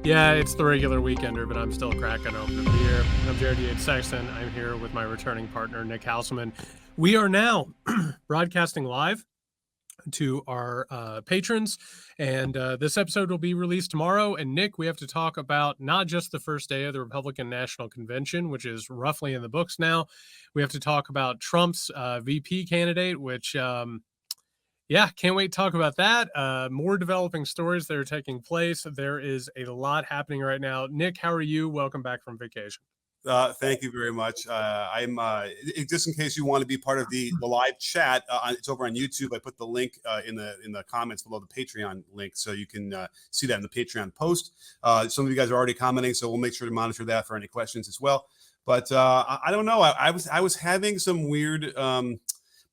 Yeah, it's the regular weekender, but I'm still cracking open a beer. I'm Yates Sexton. I'm here with my returning partner, Nick Hauselman. We are now broadcasting live to our patrons, and this episode will be released tomorrow. And Nick, we have to talk about not just the first day of the Republican National Convention, which is roughly in the books now. We have to talk about Trump's VP candidate, which yeah, can't wait to talk about that. More developing stories that are taking place. There is a lot happening right now. Nick, how are you? Welcome back from vacation. Thank you very much. I'm just in case you want to be part of the live chat. It's over on YouTube. I put the link in the comments below the Patreon link, so you can see that in the Patreon post. Some of you guys are already commenting, so we'll make sure to monitor that for any questions as well. But I don't know. I was having some weird.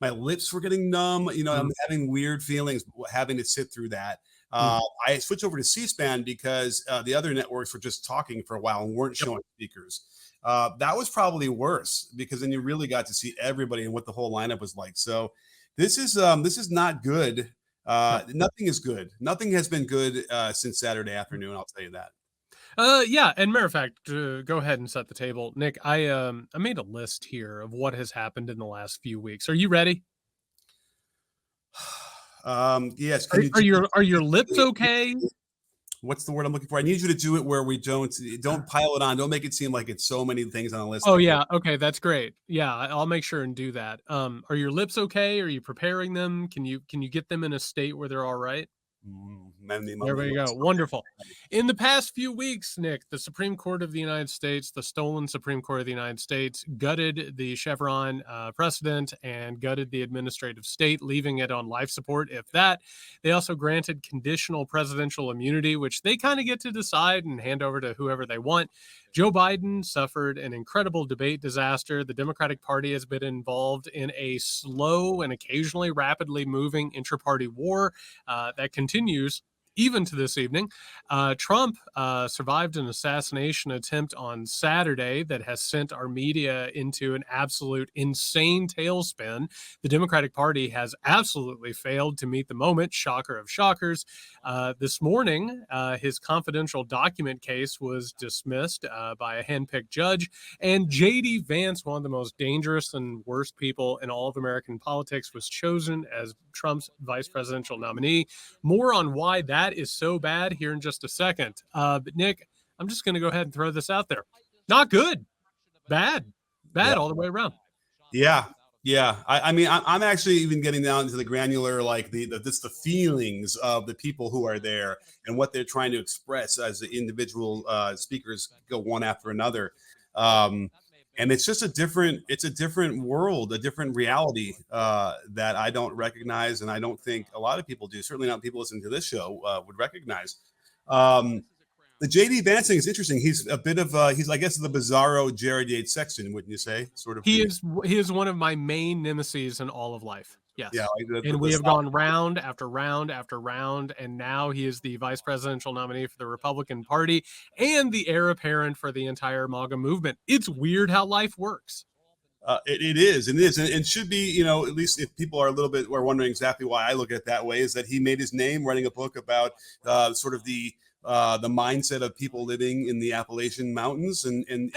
My lips were getting numb. I'm having weird feelings having to sit through that. I switched over to C-SPAN because the other networks were just talking for a while and weren't showing speakers. That was probably worse because then you really got to see everybody and what the whole lineup was like. So this is not good. Nothing is good. Nothing has been good since Saturday afternoon. I'll tell you that. Yeah, and matter of fact, go ahead and set the table, Nick. I made a list here of what has happened in the last few weeks. Are you ready? Yes. Are your lips okay? What's the word I'm looking for? I need you to do it where we don't pile it on. Don't make it seem like it's so many things on the list. Oh yeah, okay, that's great. Yeah, I'll make sure and do that. Are your lips okay? Are you preparing them? Can you get them in a state where they're all right? There we go. Wonderful. In the past few weeks, Nick, the Supreme Court of the United States, the stolen Supreme Court of the United States, gutted the Chevron precedent and gutted the administrative state, leaving it on life support, if that. They also granted conditional presidential immunity, which they kind of get to decide and hand over to whoever they want. Joe Biden suffered an incredible debate disaster. The Democratic Party has been involved in a slow and occasionally rapidly moving intra-party war that continues even to this evening. Trump survived an assassination attempt on Saturday that has sent our media into an absolute insane tailspin. The Democratic Party has absolutely failed to meet the moment. Shocker of shockers. This morning, his confidential document case was dismissed by a handpicked judge. And J.D. Vance, one of the most dangerous and worst people in all of American politics, was chosen as Trump's vice presidential nominee. More on why that is so bad here in just a second. But Nick, I'm just going to go ahead and throw this out there. Not good. Bad all the way around. Yeah. I mean, I'm actually even getting down to the granular, like the feelings of the people who are there and what they're trying to express as the individual speakers go one after another. And it's just a different world, a different reality that I don't recognize. And I don't think a lot of people do. Certainly not people listening to this show would recognize. The J.D. Vance thing is interesting. He's a bit of he's, I guess, the bizarro Jared Yates Sexton, wouldn't you say? Sort of. He is one of my main nemesis in all of life. Yes. Yeah. And we have gone round after round after round, and now he is the vice presidential nominee for the Republican Party and the heir apparent for the entire MAGA movement. It's weird how life works. It is, and should be, at least if people are a little bit, are wondering exactly why I look at it that way, is that he made his name writing a book about sort of the mindset of people living in the Appalachian Mountains, and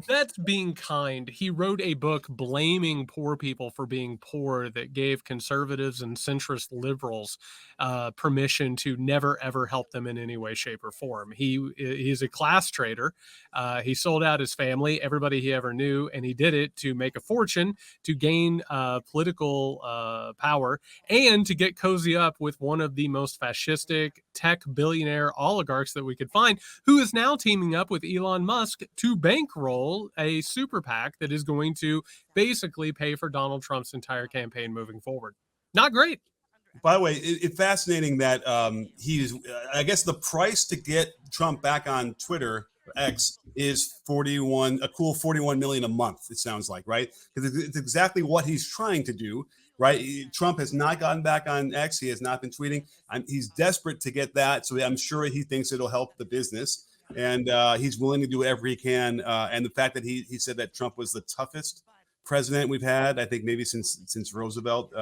that's being kind. He wrote a book blaming poor people for being poor that gave conservatives and centrist liberals permission to never ever help them in any way, shape, or form. He's a class traitor. He sold out his family, everybody he ever knew, and he did it to make a fortune, to gain political power, and to get cozy up with one of the most fascistic tech billionaire oligarchs that we could find, who is now teaming up with Elon Musk to bankroll a super PAC that is going to basically pay for Donald Trump's entire campaign moving forward. Not great. By the way, it's fascinating that I guess the price to get Trump back on Twitter X is a cool 41 million a month. It sounds like, right? Because it's exactly what he's trying to do. Right. Trump has not gotten back on X. He has not been tweeting. He's desperate to get that. So I'm sure he thinks it'll help the business. And he's willing to do whatever he can. And the fact that he said that Trump was the toughest president we've had, I think maybe since Roosevelt.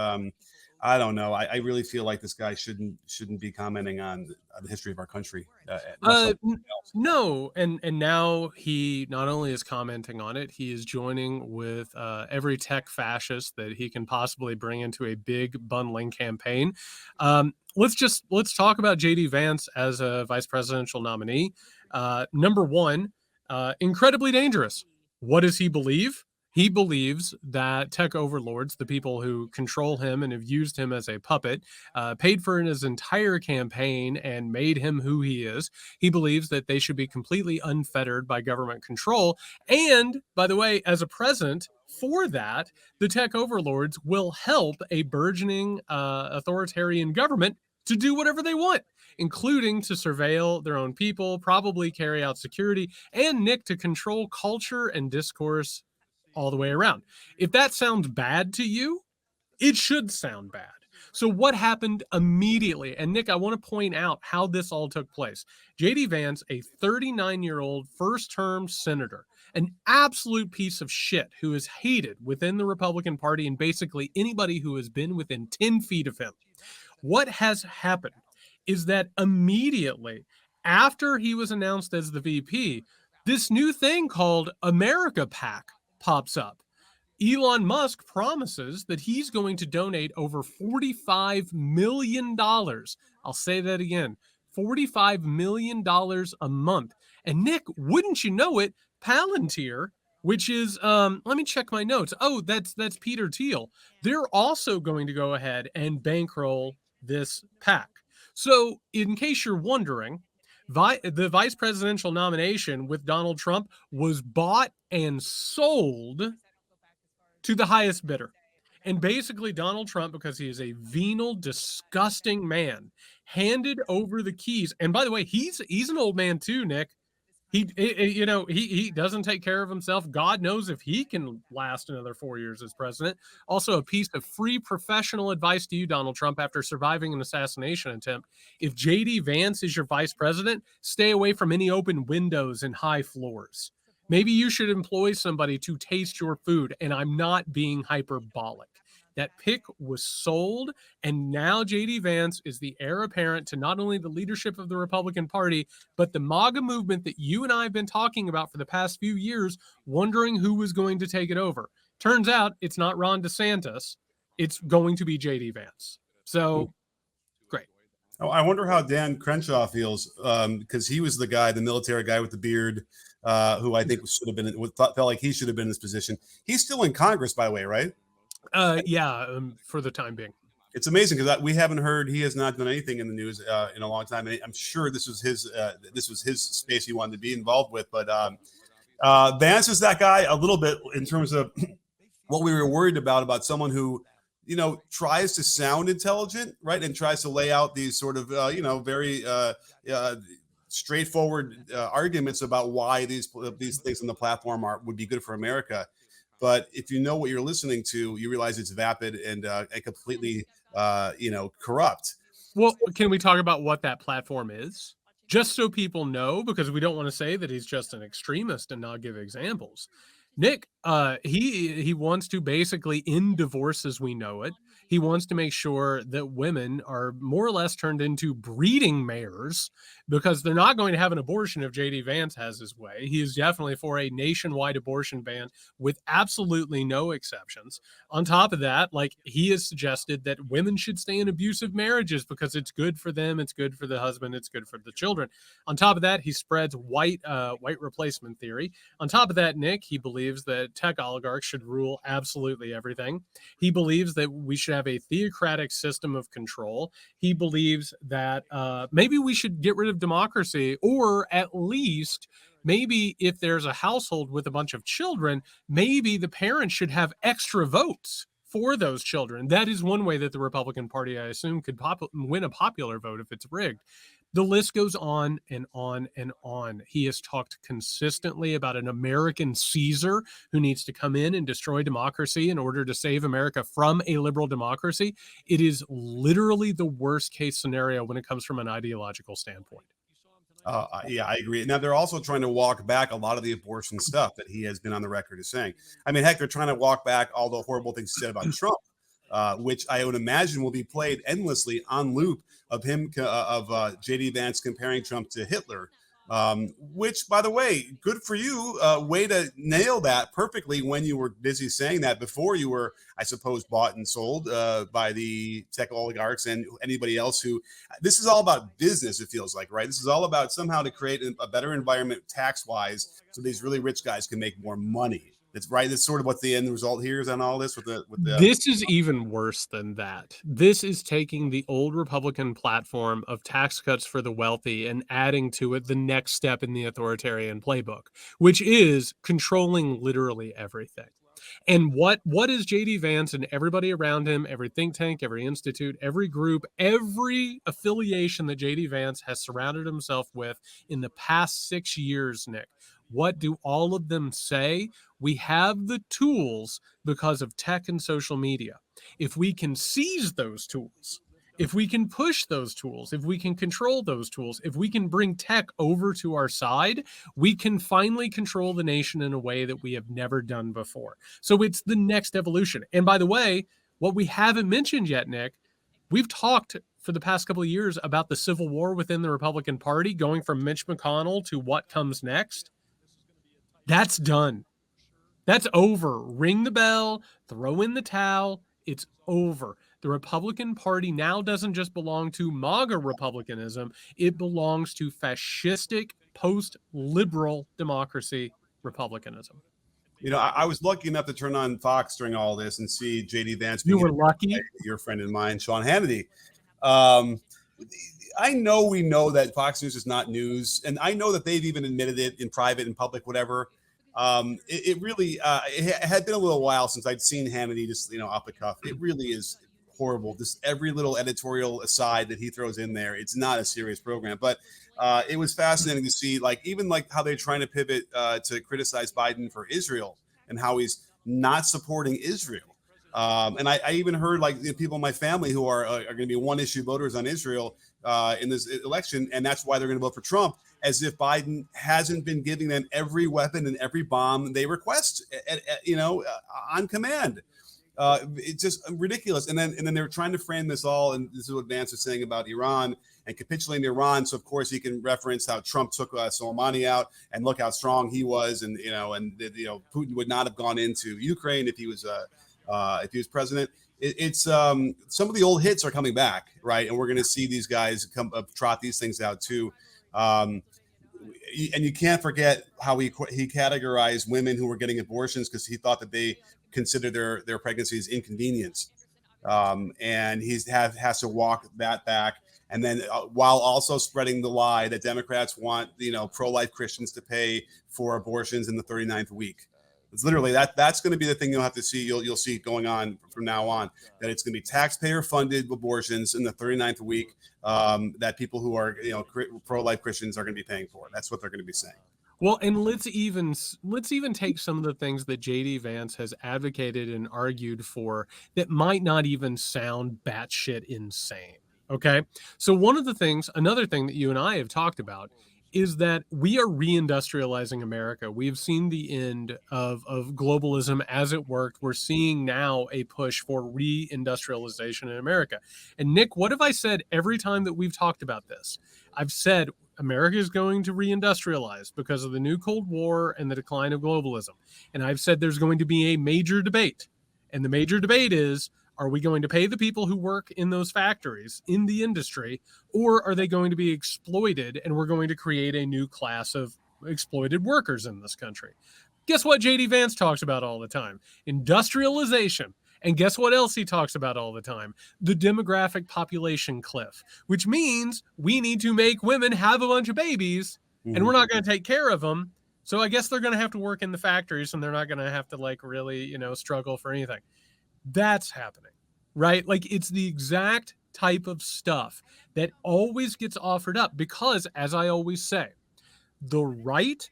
I don't know. I really feel like this guy shouldn't be commenting on the history of our country, much like N else. no, and now he not only is commenting on it, he is joining with, every tech fascist that he can possibly bring into a big bundling campaign. Let's talk about JD Vance as a vice presidential nominee. Number 1, incredibly dangerous. What does he believe? He believes that tech overlords, the people who control him and have used him as a puppet, paid for his entire campaign and made him who he is. He believes that they should be completely unfettered by government control. And by the way, as a present for that, the tech overlords will help a burgeoning authoritarian government to do whatever they want, including to surveil their own people, probably carry out security, and Nick to control culture and discourse all the way around. If that sounds bad to you, it should sound bad. So what happened immediately? And Nick, I want to point out how this all took place. JD Vance, a 39-year-old first-term senator, an absolute piece of shit who is hated within the Republican Party and basically anybody who has been within 10 feet of him. What has happened is that immediately after he was announced as the VP, this new thing called America PAC pops up. Elon Musk promises that he's going to donate over $45 million. I'll say that again, $45 million a month. And Nick, wouldn't you know it, Palantir, which is let me check my notes. Oh, that's Peter Thiel. They're also going to go ahead and bankroll this PAC. So, in case you're wondering, the vice presidential nomination with Donald Trump was bought and sold to the highest bidder. And basically, Donald Trump, because he is a venal, disgusting man, handed over the keys. And by the way, he's an old man too, Nick. He doesn't take care of himself. God knows if he can last another 4 years as president. Also, a piece of free professional advice to you, Donald Trump, after surviving an assassination attempt. If JD Vance is your vice president, stay away from any open windows and high floors. Maybe you should employ somebody to taste your food, and I'm not being hyperbolic. That pick was sold, and now JD Vance is the heir apparent to not only the leadership of the Republican Party, but the MAGA movement that you and I have been talking about for the past few years, wondering who was going to take it over. Turns out it's not Ron DeSantis. It's going to be JD Vance. So, great. Oh, I wonder how Dan Crenshaw feels, because he was the guy, the military guy with the beard, who I think should have been, felt like he should have been in this position. He's still in Congress, by the way, right? Yeah, for the time being. It's amazing because we haven't heard, he has not done anything in the news in a long time. And I'm sure this was his space he wanted to be involved with. But Vance is that guy a little bit in terms of what we were worried about someone who, tries to sound intelligent, right, and tries to lay out these sort of very straightforward arguments about why these things on the platform would be good for America. But if you know what you're listening to, you realize it's vapid and completely, corrupt. Well, can we talk about what that platform is? Just so people know, because we don't want to say that he's just an extremist and not give examples. Nick, he wants to basically end divorce as we know it. He wants to make sure that women are more or less turned into breeding mares because they're not going to have an abortion if JD Vance has his way. He is definitely for a nationwide abortion ban with absolutely no exceptions. On top of that, like he has suggested that women should stay in abusive marriages because it's good for them, it's good for the husband, it's good for the children. On top of that, he spreads white replacement theory. On top of that, Nick, he believes that tech oligarchs should rule absolutely everything. He believes that we should have a theocratic system of control. He believes that maybe we should get rid of democracy, or at least maybe if there's a household with a bunch of children, maybe the parents should have extra votes for those children. That is one way that the Republican Party, I assume, could win a popular vote if it's rigged. The list goes on and on and on. He has talked consistently about an American Caesar who needs to come in and destroy democracy in order to save America from a liberal democracy. It is literally the worst case scenario when it comes from an ideological standpoint. Yeah, I agree. Now, they're also trying to walk back a lot of the abortion stuff that he has been on the record as saying. I mean, heck, they're trying to walk back all the horrible things he said about Trump. which I would imagine will be played endlessly on loop of him of JD Vance comparing Trump to Hitler. Which, by the way, good for you. Way to nail that perfectly when you were busy saying that before you were, I suppose, bought and sold by the tech oligarchs and anybody else who. This is all about business, it feels like, right? This is all about somehow to create a better environment tax wise so these really rich guys can make more money. That's right. That's sort of what the end result here is on all this with the This is even worse than that. This is taking the old Republican platform of tax cuts for the wealthy and adding to it the next step in the authoritarian playbook, which is controlling literally everything. And what is JD Vance and everybody around him, every think tank, every institute, every group, every affiliation that JD Vance has surrounded himself with in the past 6 years, Nick? What do all of them say? We have the tools because of tech and social media. If we can seize those tools, if we can push those tools, if we can control those tools, if we can bring tech over to our side, we can finally control the nation in a way that we have never done before. So it's the next evolution. And by the way, what we haven't mentioned yet, Nick, we've talked for the past couple of years about the civil war within the Republican Party, going from Mitch McConnell to what comes next. That's done. That's over. Ring the bell, throw in the towel. It's over. The Republican Party now doesn't just belong to MAGA Republicanism, it belongs to fascistic, post liberal democracy Republicanism. You know, I was lucky enough to turn on Fox during all this and see JD Vance. You were lucky. Your friend and mine, Sean Hannity. I know we know that Fox News is not news, and I know that they've even admitted it in private, in public, whatever. It really it had been a little while since I'd seen Hannity just off the cuff. It really is horrible. Just every little editorial aside that he throws in there. It's not a serious program, but it was fascinating to see, even how they're trying to pivot to criticize Biden for Israel and how he's not supporting Israel. And I even heard the people in my family who are going to be one issue voters on Israel in this election, and that's why they're going to vote for Trump, as if Biden hasn't been giving them every weapon and every bomb they request, on command. It's just ridiculous. And then they're trying to frame this all, and this is what Vance is saying about Iran and capitulating Iran. So of course he can reference how Trump took Soleimani out, and look how strong he was, and Putin would not have gone into Ukraine if he was president. It's some of the old hits are coming back, right? And we're going to see these guys trot these things out too. And you can't forget how he categorized women who were getting abortions because he thought that they consider their pregnancies inconvenience. And has to walk that back. And then while also spreading the lie that Democrats want, pro-life Christians to pay for abortions in the 39th week. It's literally that's going to be the thing you'll have to see. You'll see going on from now on, that it's going to be taxpayer funded abortions in the 39th week that people who are pro-life Christians are going to be paying for. That's what they're going to be saying. Well, and let's even take some of the things that JD Vance has advocated and argued for that might not even sound batshit insane. Okay, so another thing that you and I have talked about is that we are reindustrializing America. We've seen the end of globalism as it worked. We're seeing now a push for reindustrialization in America. And Nick, what have I said every time that we've talked about this? I've said America is going to reindustrialize because of the new Cold War and the decline of globalism. And I've said there's going to be a major debate. And the major debate is, are we going to pay the people who work in those factories, in the industry, or are they going to be exploited and we're going to create a new class of exploited workers in this country? Guess what JD Vance talks about all the time? Industrialization. And guess what else he talks about all the time? The demographic population cliff, which means we need to make women have a bunch of babies and we're not going to take care of them. So I guess they're going to have to work in the factories and they're not going to have to really, struggle for anything. That's happening, right? It's the exact type of stuff that always gets offered up because, as I always say, the right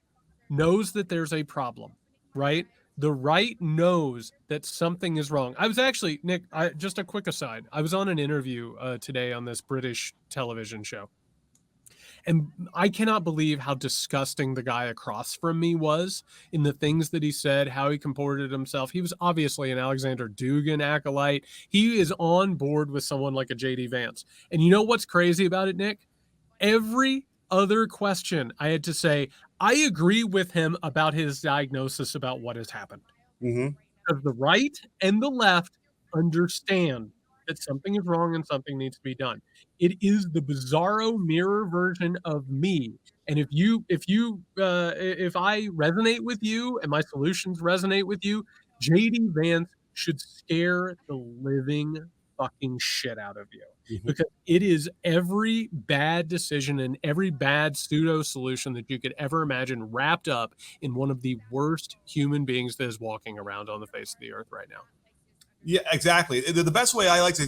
knows that there's a problem, right? The right knows that something is wrong. I was actually, Nick, just a quick aside. I was on an interview today on this British television show. And I cannot believe how disgusting the guy across from me was in the things that he said, how he comported himself. He was obviously an Alexander Dugin acolyte. He is on board with someone like a JD Vance. And you know what's crazy about it, Nick? Every other question I had to say, I agree with him about his diagnosis about what has happened. Mm-hmm. Because the right and the left understand that something is wrong and something needs to be done. It is the bizarro mirror version of me. And if I resonate with you and my solutions resonate with you, JD Vance should scare the living fucking shit out of you, Mm-hmm. because it is every bad decision and every bad pseudo solution that you could ever imagine wrapped up in one of the worst human beings that is walking around on the face of the earth right now. Yeah, exactly. The best way I like to,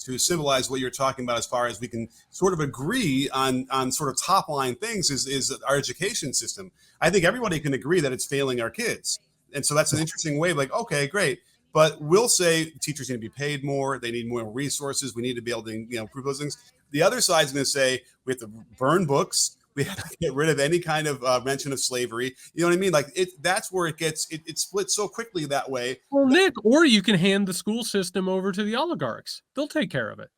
to symbolize what you're talking about, as far as we can sort of agree on sort of top line things, is our education system. I think everybody can agree that it's failing our kids, and so that's an interesting way of like, okay, great, but we'll say teachers need to be paid more, they need more resources, we need to be able to improve those things. The other side's going to say we have to burn books. We have to get rid of any kind of mention of slavery. You know what I mean? Like that's where it splits so quickly that way. Well, Nick, or you can hand the school system over to the oligarchs. They'll take care of it.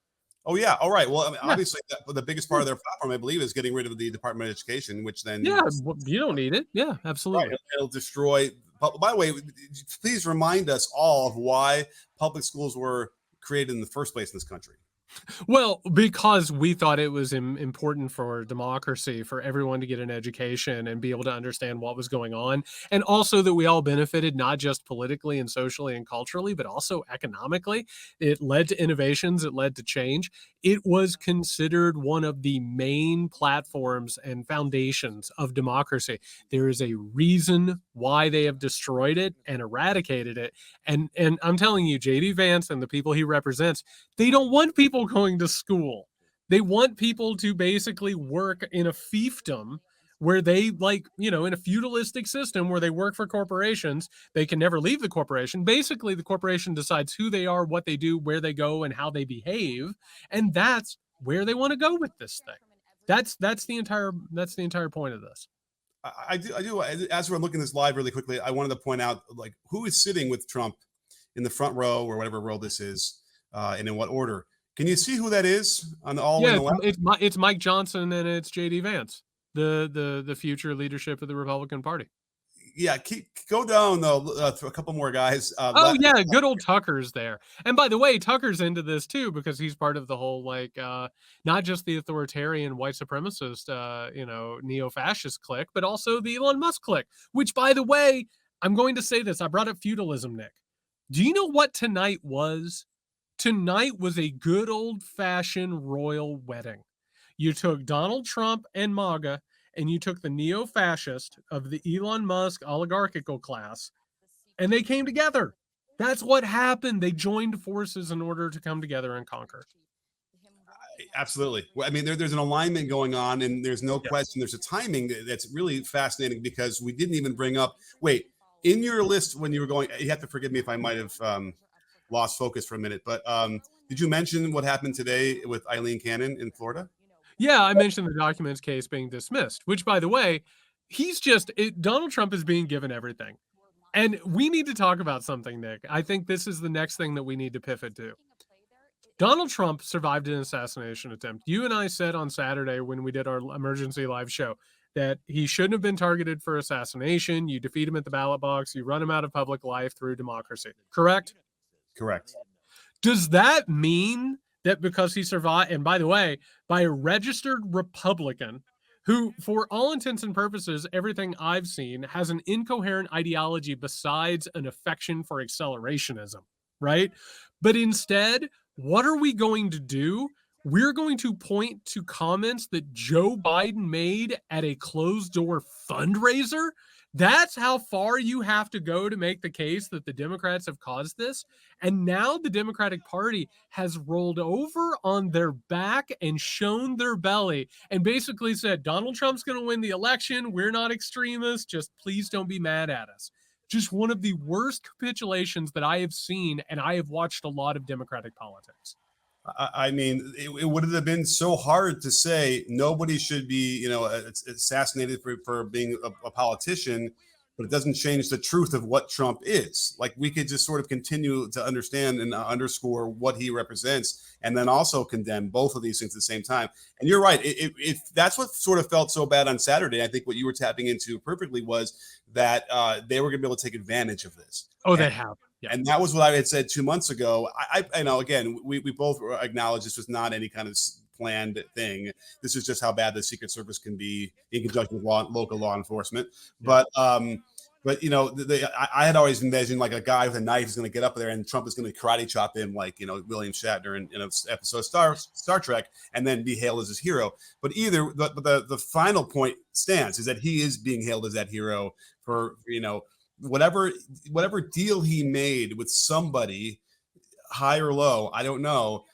Oh yeah. All right. Well, I mean, Yeah. obviously, the biggest part of their platform, I believe, is getting rid of the Department of Education, which then Yeah, you don't need it. Yeah, right, absolutely. it'll destroy. By the way, please remind us all of why public schools were created in the first place in this country. Well, because we thought it was important for democracy, for everyone to get an education and be able to understand what was going on. And also that we all benefited, not just politically and socially and culturally, but also economically. It led to innovations, it led to change. It was considered one of the main platforms and foundations of democracy. There is a reason why they have destroyed it and eradicated it. And I'm telling you, JD Vance and the people he represents, they don't want people going to school. They want people to basically work in a fiefdom where they, like, in a feudalistic system where they work for corporations. They can never leave the corporation. Basically, the corporation decides who they are, what they do, where they go, and how they behave. And that's where they want to go with this thing. That's the entire point of this. I do. As we're looking at this live really quickly, I wanted to point out like who is sitting with Trump in the front row or whatever row this is, and in what order. Can you see who that is on the all in Yeah, the left? it's Mike Johnson and it's JD Vance, the future leadership of the Republican Party. Yeah, go down though. A couple more guys. Oh yeah, good old Tucker's there. And by the way, Tucker's into this too because he's part of the whole not just the authoritarian white supremacist neo-fascist clique, but also the Elon Musk clique. Which, by the way, I'm going to say this. I brought up feudalism, Nick. Do you know what tonight was? Tonight was a good old-fashioned royal wedding. You took Donald Trump and MAGA, and you took the neo-fascist of the Elon Musk oligarchical class, and they came together. That's what happened. They joined forces in order to come together and conquer. Absolutely. Well, I mean, there's an alignment going on, and there's no Yeah. question. There's a timing that's really fascinating because we didn't even bring up. Wait, in your list when you were going, you have to forgive me if I might have lost focus for a minute. But did you mention what happened today with Eileen Cannon in Florida? Yeah, I mentioned the documents case being dismissed, which, by the way, Donald Trump is being given everything. And we need to talk about something, Nick. I think this is the next thing that we need to pivot to. Donald Trump survived an assassination attempt. You and I said on Saturday when we did our emergency live show that he shouldn't have been targeted for assassination. You defeat him at the ballot box. You run him out of public life through democracy. Correct? Correct. Does that mean that because he survived, and by the way, by a registered Republican who, for all intents and purposes, everything I've seen, has an incoherent ideology besides an affection for accelerationism, right? But instead, what are we going to do? We're going to point to comments that Joe Biden made at a closed door fundraiser. That's how far you have to go to make the case that the Democrats have caused this. And now the Democratic Party has rolled over on their back and shown their belly and basically said, Donald Trump's going to win the election. We're not extremists. Just please don't be mad at us. Just one of the worst capitulations that I have seen, and I have watched a lot of Democratic politics. I mean, it would have been so hard to say nobody should be, assassinated for being a politician, but it doesn't change the truth of what Trump is. Like we could just sort of continue to understand and underscore what he represents, and then also condemn both of these things at the same time. And you're right. If that's what sort of felt so bad on Saturday, I think what you were tapping into perfectly was that they were going to be able to take advantage of this. Oh, they have. Yeah. And that was what I had said 2 months ago. I know, again, we both acknowledge this was not any kind of planned thing. This is just how bad the Secret Service can be in conjunction with local law enforcement. Yeah. But I had always envisioned like a guy with a knife is going to get up there and Trump is going to karate chop him like William Shatner in an episode of Star Trek, and then be hailed as his hero. But the final point stands is that he is being hailed as that hero for whatever deal he made with somebody, high or low, I don't know.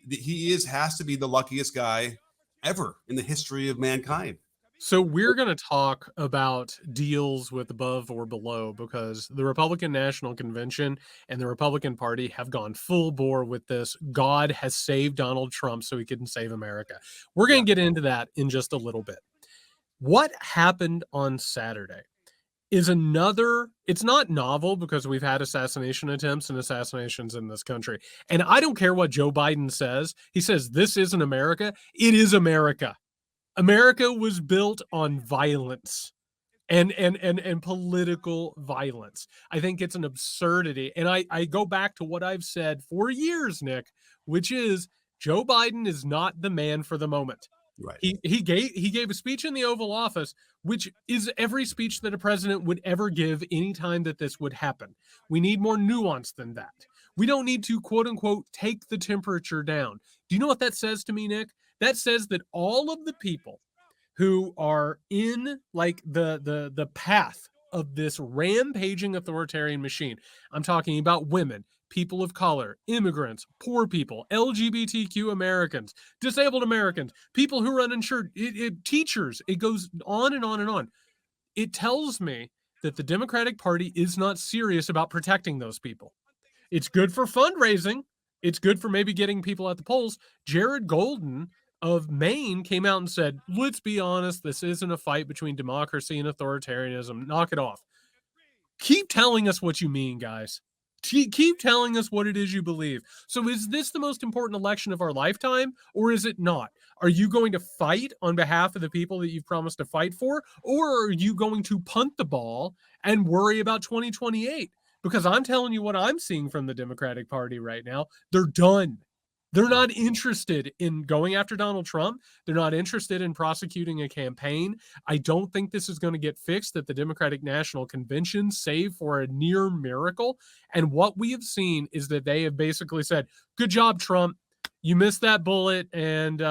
He has to be the luckiest guy ever in the history of mankind. So we're going to talk about deals with above or below, because the Republican National Convention and the Republican Party have gone full bore with this. God has saved Donald Trump so he couldn't save America. We're going to get into that in just a little bit. What happened on Saturday is it's not novel because we've had assassination attempts and assassinations in this country. And I don't care what Joe Biden says. He says, this isn't America. It is America. America was built on violence and political violence. I think it's an absurdity. And I go back to what I've said for years, Nick, which is Joe Biden is not the man for the moment. Right. He gave a speech in the Oval Office, which is every speech that a president would ever give anytime that this would happen. We need more nuance than that. We don't need to, quote unquote, take the temperature down. Do you know what that says to me, Nick? That says that all of the people who are in like the path of this rampaging authoritarian machine, I'm talking about women, people of color, immigrants, poor people, LGBTQ Americans, disabled Americans, people who are uninsured, teachers, it goes on and on and on. It tells me that the Democratic Party is not serious about protecting those people. It's good for fundraising. It's good for maybe getting people at the polls. Jared Golden of Maine came out and said, let's be honest, this isn't a fight between democracy and authoritarianism. Knock it off. Keep telling us what you mean, guys. Keep telling us what it is you believe. So is this the most important election of our lifetime, or is it not? Are you going to fight on behalf of the people that you've promised to fight for, or are you going to punt the ball and worry about 2028? Because I'm telling you what I'm seeing from the Democratic Party right now. They're done. They're not interested in going after Donald Trump. They're not interested in prosecuting a campaign. I don't think this is going to get fixed at the Democratic National Convention, save for a near miracle. And what we have seen is that they have basically said, good job, Trump. You missed that bullet, and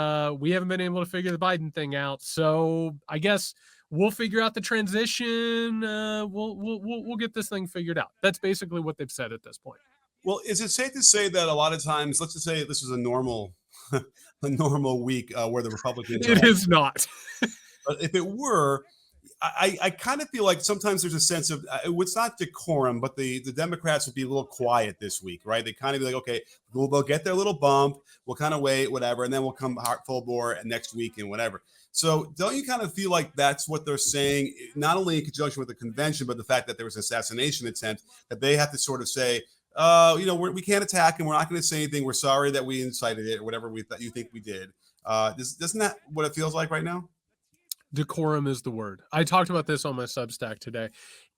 we haven't been able to figure the Biden thing out. So I guess we'll figure out the transition. We'll get this thing figured out. That's basically what they've said at this point. Well, is it safe to say that a lot of times, let's just say this was a normal week where the Republicans it is not. But if it were, I kind of feel like sometimes there's a sense of it's not decorum, but the Democrats would be a little quiet this week, right? They kind of be like, okay, they'll get their little bump, we'll kind of wait, whatever, and then we'll come full bore next week and whatever. So don't you kind of feel like that's what they're saying, not only in conjunction with the convention, but the fact that there was an assassination attempt, that they have to sort of say, we can't attack and we're not going to say anything. We're sorry that we incited it or whatever you think we did. Isn't that what it feels like right now? Decorum is the word. I talked about this on my Substack today.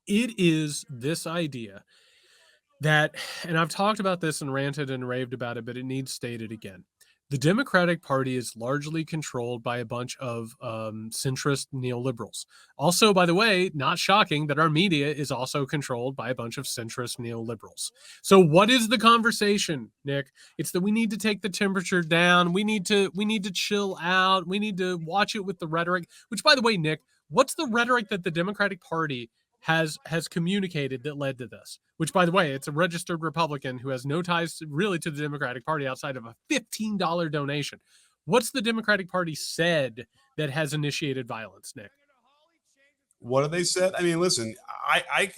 It is this idea that, and I've talked about this and ranted and raved about it, but it needs stated again. The Democratic Party is largely controlled by a bunch of centrist neoliberals. Also, by the way, not shocking that our media is also controlled by a bunch of centrist neoliberals. So what is the conversation, Nick? It's that we need to take the temperature down. We need to chill out. We need to watch it with the rhetoric, which, by the way, Nick, what's the rhetoric that the Democratic Party has communicated that led to this, which, by the way, it's a registered Republican who has no ties really to the Democratic Party outside of a $15 donation. What's the Democratic Party said that has initiated violence, Nick? What have they said? I mean, listen,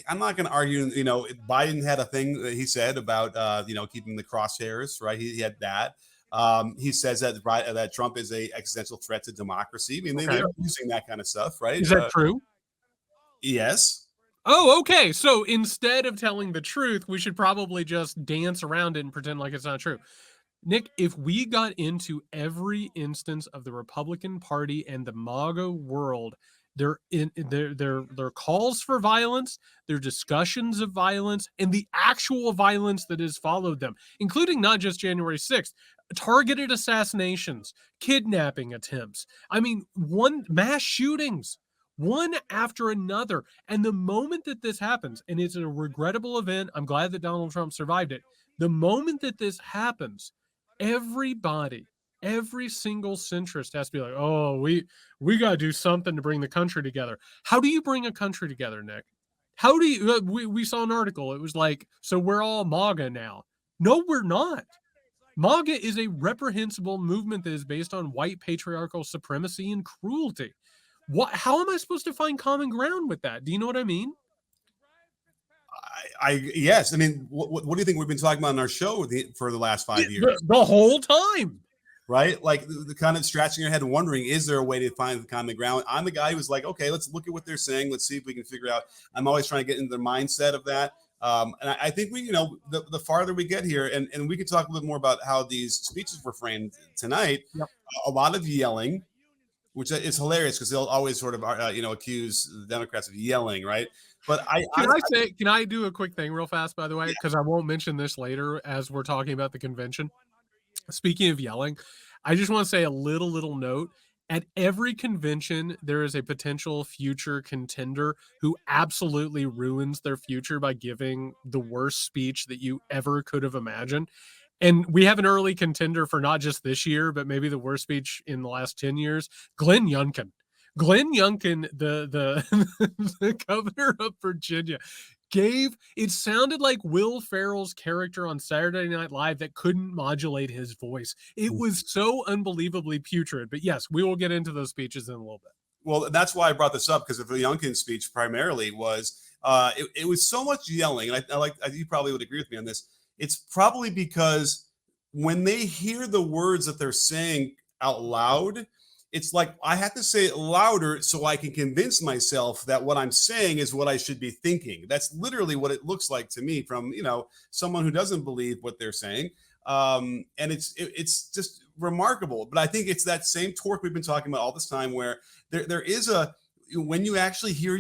I'm not going to argue, Biden had a thing that he said about, keeping the crosshairs, right? He had that. He says that Trump is a existential threat to democracy. I mean, they Okay. are using that kind of stuff, right? Is that true? Yes. Oh, okay. So instead of telling the truth, we should probably just dance around it and pretend like it's not true. Nick, if we got into every instance of the Republican Party and the MAGA world, their calls for violence, their discussions of violence, and the actual violence that has followed them, including not just January 6th, targeted assassinations, kidnapping attempts. I mean, one mass shootings, one after another. And the moment that this happens, and it's a regrettable event, I'm glad that Donald Trump survived it. The moment that this happens, everybody, every single centrist has to be like, oh, we got to do something to bring the country together. How do you bring a country together, Nick? How do you we saw an article, it was like, so we're all MAGA now. No, we're not. MAGA is a reprehensible movement that is based on white patriarchal supremacy and cruelty. What, how am I supposed to find common ground with that? Do you know what I mean? Yes. I mean, what do you think we've been talking about on our show for the last 5 years? The whole time. Right? Like the kind of scratching your head and wondering, is there a way to find the common ground? I'm the guy who's like, okay, let's look at what they're saying. Let's see if we can figure out. I'm always trying to get into the mindset of that. And I think we, the farther we get here, and we could talk a little more about how these speeches were framed tonight. Yep. A lot of yelling, which is hilarious because they'll always sort of, accuse the Democrats of yelling, right? But can I do a quick thing real fast, by the way? Because I won't mention this later as we're talking about the convention. Speaking of yelling, I just want to say a little note. At every convention, there is a potential future contender who absolutely ruins their future by giving the worst speech that you ever could have imagined. And we have an early contender for not just this year, but maybe the worst speech in the last 10 years, Glenn Youngkin. Glenn Youngkin, the the governor of Virginia, it sounded like Will Ferrell's character on Saturday Night Live that couldn't modulate his voice. It was so unbelievably putrid. But yes, we will get into those speeches in a little bit. Well, that's why I brought this up, because of the Youngkin speech primarily was it was so much yelling. And you probably would agree with me on this. It's probably because when they hear the words that they're saying out loud, it's like I have to say it louder so I can convince myself that what I'm saying is what I should be thinking. That's literally what it looks like to me from someone who doesn't believe what they're saying. And it's just remarkable. But I think it's that same torque we've been talking about all this time, where there is when you actually hear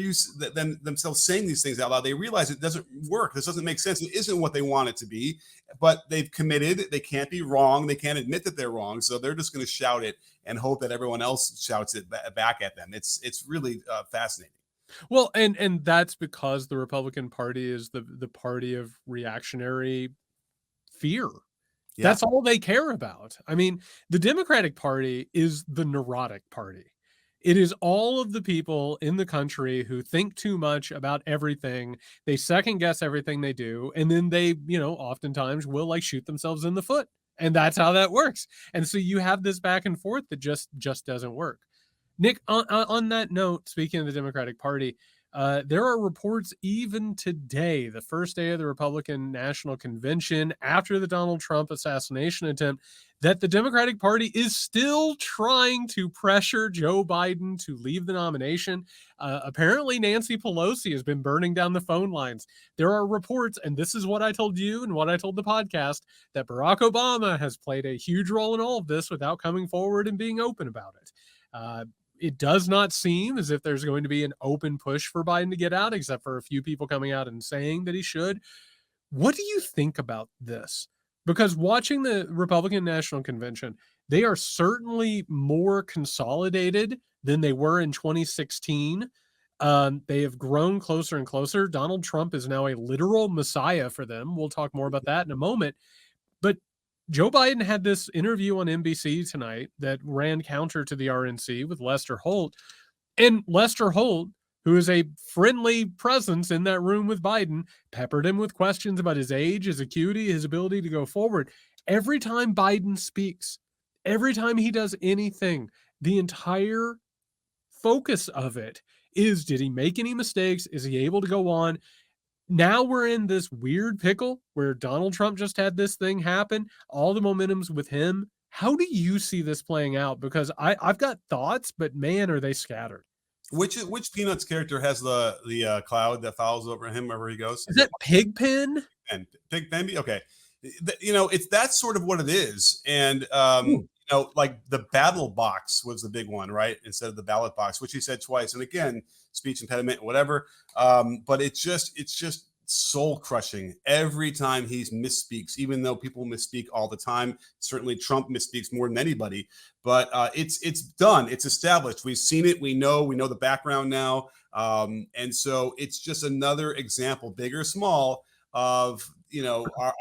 themselves saying these things out loud, they realize it doesn't work. This doesn't make sense. It isn't what they want it to be, but they've committed. They can't be wrong. They can't admit that they're wrong. So they're just going to shout it and hope that everyone else shouts it back at them. It's really fascinating. Well, and that's because the Republican Party is the party of reactionary fear. Yeah. That's all they care about. I mean, the Democratic Party is the neurotic party. It is all of the people in the country who think too much about everything. They second guess everything they do. And then they, oftentimes will shoot themselves in the foot. And that's how that works. And so you have this back and forth that just doesn't work. Nick, on that note, speaking of the Democratic Party, there are reports even today, the first day of the Republican National Convention after the Donald Trump assassination attempt, that the Democratic Party is still trying to pressure Joe Biden to leave the nomination. Apparently, Nancy Pelosi has been burning down the phone lines. There are reports, and this is what I told you and what I told the podcast, that Barack Obama has played a huge role in all of this without coming forward and being open about it. It does not seem as if there's going to be an open push for Biden to get out, except for a few people coming out and saying that he should. What do you think about this? Because watching the Republican National Convention, they are certainly more consolidated than they were in 2016. They have grown closer and closer. Donald Trump is now a literal messiah for them. We'll talk more about that in a moment. But Joe Biden had this interview on NBC tonight that ran counter to the RNC with Lester Holt. And Lester Holt, who is a friendly presence in that room with Biden, peppered him with questions about his age, his acuity, his ability to go forward. Every time Biden speaks, every time he does anything, the entire focus of it is, did he make any mistakes? Is he able to go on? Now we're in this weird pickle where Donald Trump just had this thing happen. All the momentum's with him. How do you see this playing out? Because I've got thoughts, but man, are they scattered. Which Peanuts character has the cloud that follows over him wherever he goes? Is Is it that Pigpen? and Big Bambi? Okay, it's that's sort of what it is, and Ooh. like the battle box was the big one, right? Instead of the ballot box, which he said twice, and again, speech impediment, whatever. But it's just soul crushing every time he misspeaks, even though people misspeak all the time. Certainly, Trump misspeaks more than anybody, but it's done. It's established. We've seen it. We know the background now, and so it's just another example, big or small, of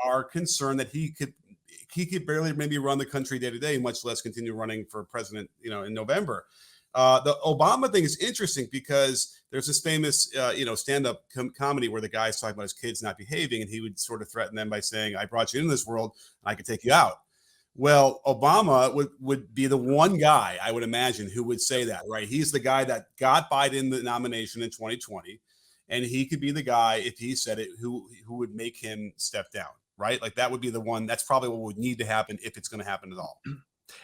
our concern that he could barely maybe run the country day to day, much less continue running for president, in November. The Obama thing is interesting because there's this famous, stand-up comedy where the guy's talking about his kids not behaving, and he would sort of threaten them by saying, "I brought you into this world, and I could take you out." Well, Obama would be the one guy I would imagine who would say that, right? He's the guy that got Biden the nomination in 2020, and he could be the guy, if he said it, who would make him step down, right? Like that would be the one. That's probably what would need to happen if it's going to happen at all.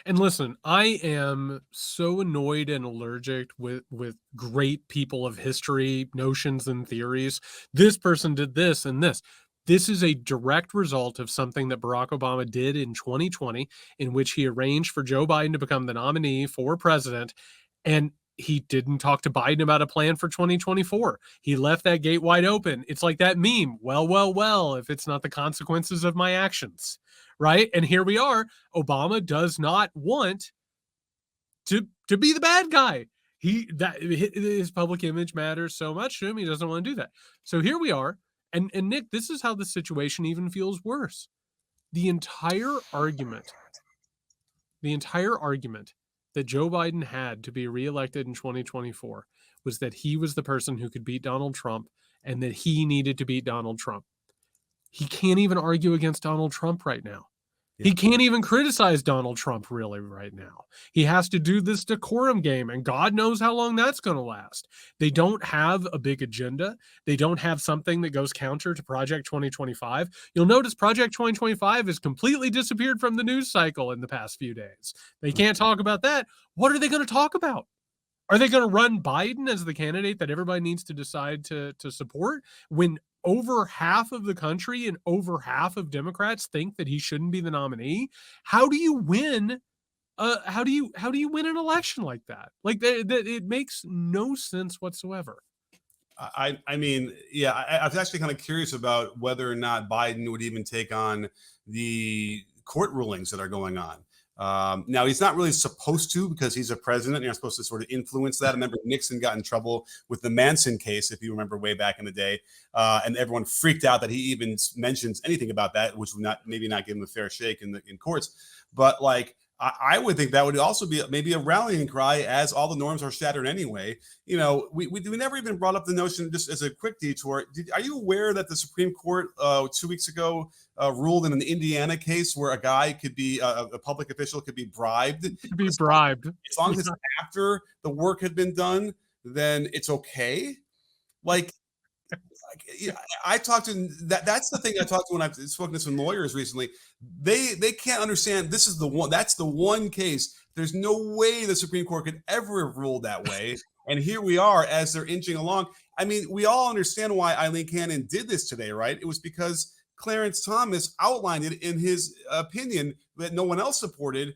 And listen, I am so annoyed and allergic with great people of history, notions and theories. This person did this and this. This is a direct result of something that Barack Obama did in 2020, in which he arranged for Joe Biden to become the nominee for president. And he didn't talk to Biden about a plan for 2024. He left that gate wide open. It's like that meme, well, well, well, if it's not the consequences of my actions, right? And here we are. Obama does not want to be the bad guy. His public image matters so much to him. He doesn't want to do that. So here we are. And Nick, this is how the situation even feels worse. The entire argument, the entire argument that Joe Biden had to be reelected in 2024 was that he was the person who could beat Donald Trump and that he needed to beat Donald Trump. He can't even argue against Donald Trump right now. Yeah. He can't even criticize Donald Trump really right now. He has to do this decorum game, and God knows how long that's going to last. They don't have a big agenda. They don't have something that goes counter to Project 2025. You'll notice Project 2025 has completely disappeared from the news cycle in the past few days. They can't talk about that. What are they going to talk about? Are they going to run Biden as the candidate that everybody needs to decide to support when over half of the country and over half of Democrats think that he shouldn't be the nominee? How do you win? How do you win an election like that? Like it makes no sense whatsoever. I mean, yeah, I was actually kind of curious about whether or not Biden would even take on the court rulings that are going on. Now, he's not really supposed to because he's a president. And you're supposed to sort of influence that. I remember Nixon got in trouble with the Manson case, if you remember way back in the day. And everyone freaked out that he even mentions anything about that, which would maybe not give him a fair shake in courts. But like, I would think that would also be maybe a rallying cry as all the norms are shattered anyway. We never even brought up the notion, just as a quick detour. Are you aware that the Supreme Court 2 weeks ago ruled in an Indiana case where a guy could be a public official could be bribed? To be bribed. As long as it's after the work had been done, then it's okay. Like, I talked to that's the thing I talked to when I've spoken to some lawyers recently. They can't understand. This is the one. That's the one case. There's no way the Supreme Court could ever have ruled that way. And here we are as they're inching along. I mean, we all understand why Eileen Cannon did this today, right? It was because Clarence Thomas outlined it in his opinion that no one else supported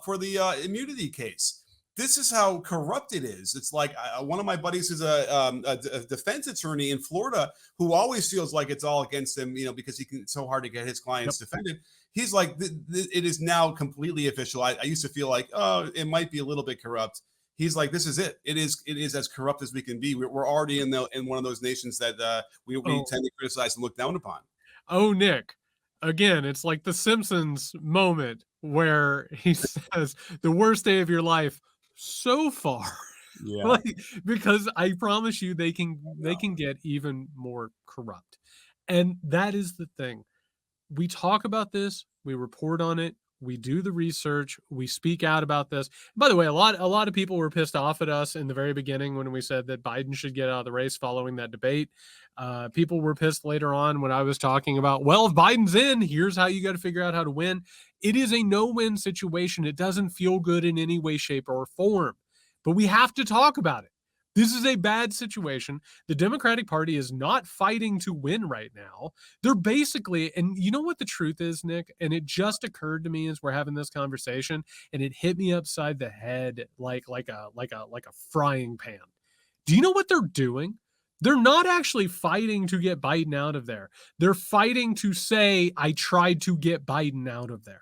for the immunity case. This is how corrupt it is. It's like one of my buddies is a defense attorney in Florida who always feels like it's all against him, because it's so hard to get his clients defended. He's like, it is now completely official. I used to feel like, oh, it might be a little bit corrupt. He's like, this is it. It is as corrupt as we can be. We're already in one of those nations that we tend to criticize and look down upon. Oh, Nick, again, it's like the Simpsons moment where he says the worst day of your life so far. Yeah. Like, because I promise you they can get even more corrupt. And that is the thing. We talk about this, we report on it, we do the research, we speak out about this. By the way, a lot of people were pissed off at us in the very beginning when we said that Biden should get out of the race following that debate. People were pissed later on when I was talking about, well, if Biden's in, here's how you got to figure out how to win. It is a no-win situation. It doesn't feel good in any way, shape, or form, but we have to talk about it. This is a bad situation. The Democratic Party is not fighting to win right now. They're basically, and you know what the truth is, Nick? And it just occurred to me as we're having this conversation, and it hit me upside the head like a frying pan. Do you know what they're doing? They're not actually fighting to get Biden out of there. They're fighting to say, I tried to get Biden out of there.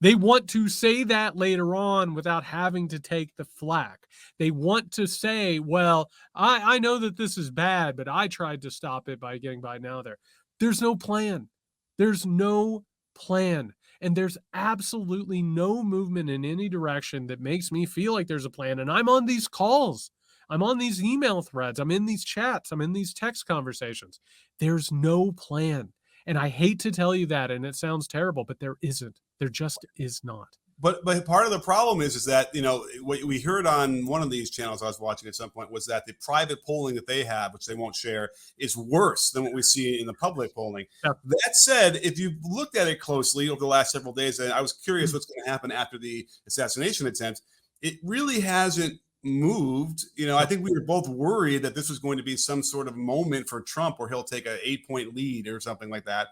They want to say that later on without having to take the flack. They want to say, well, I know that this is bad, but I tried to stop it by getting Biden out there. There's no plan. There's no plan. And there's absolutely no movement in any direction that makes me feel like there's a plan. And I'm on these calls. I'm on these email threads. I'm in these chats. I'm in these text conversations. There's no plan. And I hate to tell you that, and it sounds terrible, but there isn't. There just is not. But part of the problem is that, you know, what we heard on one of these channels I was watching at some point was that the private polling that they have, which they won't share, is worse than what we see in the public polling. Yeah. That said, if you looked at it closely over the last several days, and I was curious what's going to happen after the assassination attempt, it really hasn't moved. You know, I think we were both worried that this was going to be some sort of moment for Trump where he'll take an 8-point lead or something like that,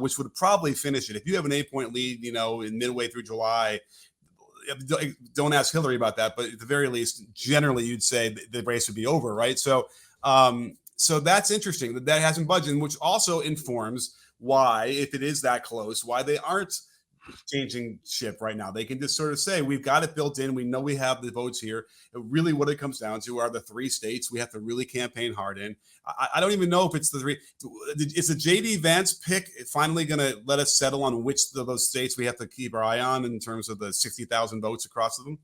which would probably finish it. If you have an 8-point lead, you know, in midway through July, don't ask Hillary about that, but at the very least, generally you'd say the race would be over, right? So, so that's interesting that hasn't budged, which also informs why, if it is that close, why they aren't changing ship right now. They can just sort of say, we've got it built in. We know we have the votes here. Really what it comes down to are the 3 states we have to really campaign hard in. I don't even know if it's the 3. Is the JD Vance pick finally going to let us settle on which of those states we have to keep our eye on in terms of the 60,000 votes across them?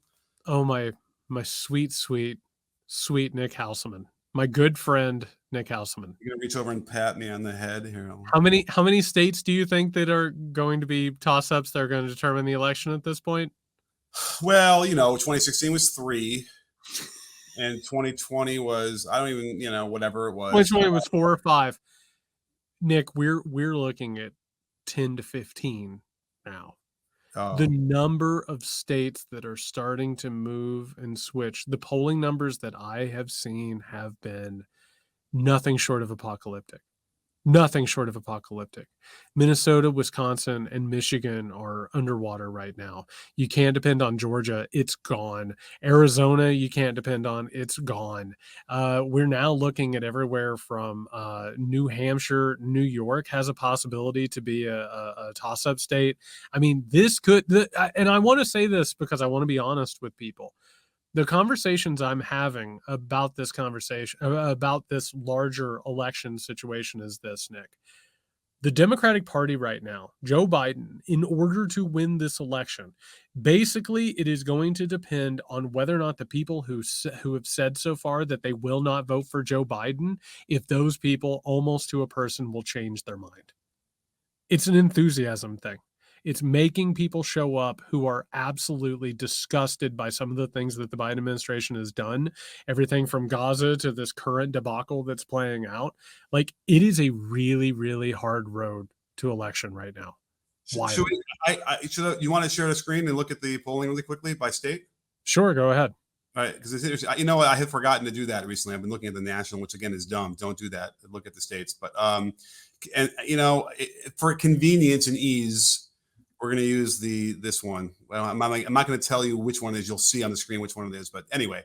Oh, my sweet Nick Hauselman. My good friend, Nick Hauselman. You're going to reach over and pat me on the head here. How many states do you think that are going to be toss-ups that are going to determine the election at this point? Well, you know, 2016 was 3. And 2020 was, I don't even, you know, whatever it was. 2020 was 4 or 5. Nick, we're looking at 10 to 15 now. Oh. The number of states that are starting to move and switch, the polling numbers that I have seen have been nothing short of apocalyptic. Nothing short of apocalyptic. Minnesota, Wisconsin, and Michigan are underwater right now. You can't depend on Georgia. It's gone. Arizona, you can't depend on. It's gone. We're now looking at everywhere from New Hampshire, New York has a possibility to be a toss-up state. I mean, this could, and I want to say this because I want to be honest with people. The conversations I'm having about this conversation, about this larger election situation is this, Nick. The Democratic Party right now, Joe Biden, in order to win this election, basically it is going to depend on whether or not the people who have said so far that they will not vote for Joe Biden, if those people almost to a person will change their mind. It's an enthusiasm thing. It's making people show up who are absolutely disgusted by some of the things that the Biden administration has done, everything from Gaza to this current debacle that's playing out. Like, it is a really, really hard road to election right now. Should you want to share the screen and look at the polling really quickly by state? Sure, go ahead. All right, because you know what, I had forgotten to do that recently. I've been looking at the national, which again is dumb. Don't do that. Look at the states. But and you know, for convenience and ease, we're going to use this one. Well, I'm not going to tell you which one it is. You'll see on the screen which one it is. But anyway,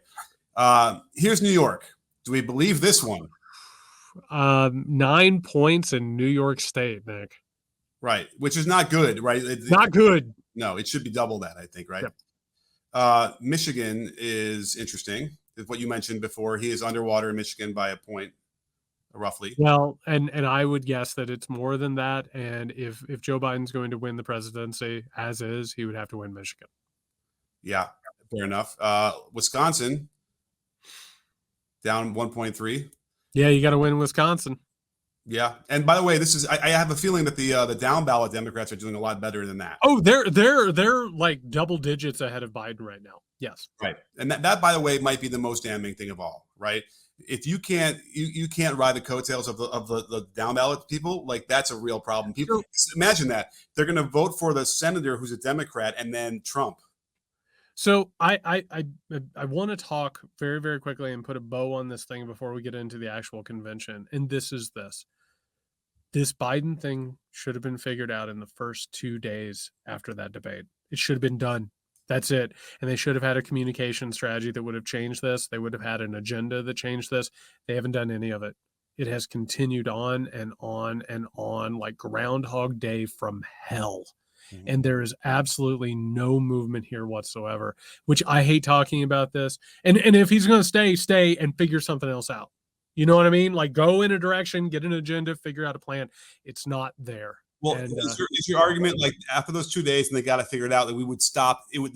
here's New York. Do we believe this one? 9 points in New York State, Nick. Right, which is not good, right? Not good. No, it should be double that, I think, right? Yep. Michigan is interesting. What you mentioned before, he is underwater in Michigan by a point, roughly. Well, and I would guess that it's more than that. And if Joe Biden's going to win the presidency as is, he would have to win Michigan. Yeah, fair enough. Wisconsin down 1.3. Yeah, you got to win Wisconsin. Yeah. And by the way, this is I have a feeling that the down ballot Democrats are doing a lot better than that. Oh, they're like double digits ahead of Biden right now. Yes. Right. And that by the way might be the most damning thing of all, right? If you can't ride the coattails of the down ballot people, like that's a real problem. People So imagine that. They're gonna vote for the senator who's a Democrat and then Trump. so I want to talk very, very quickly and put a bow on this thing before we get into the actual convention. And this is this. This Biden thing should have been figured out in the first 2 days after that debate. It should have been done. That's it. And they should have had a communication strategy that would have changed this. They would have had an agenda that changed this. They haven't done any of it. It has continued on and on and on like Groundhog Day from hell. Mhm. And there is absolutely no movement here whatsoever, which I hate talking about this. And if he's going to stay, stay and figure something else out. You know what I mean? Like go in a direction, get an agenda, figure out a plan. It's not there. Well, And is your argument like after those 2 days and they got to figure it out that we would stop it would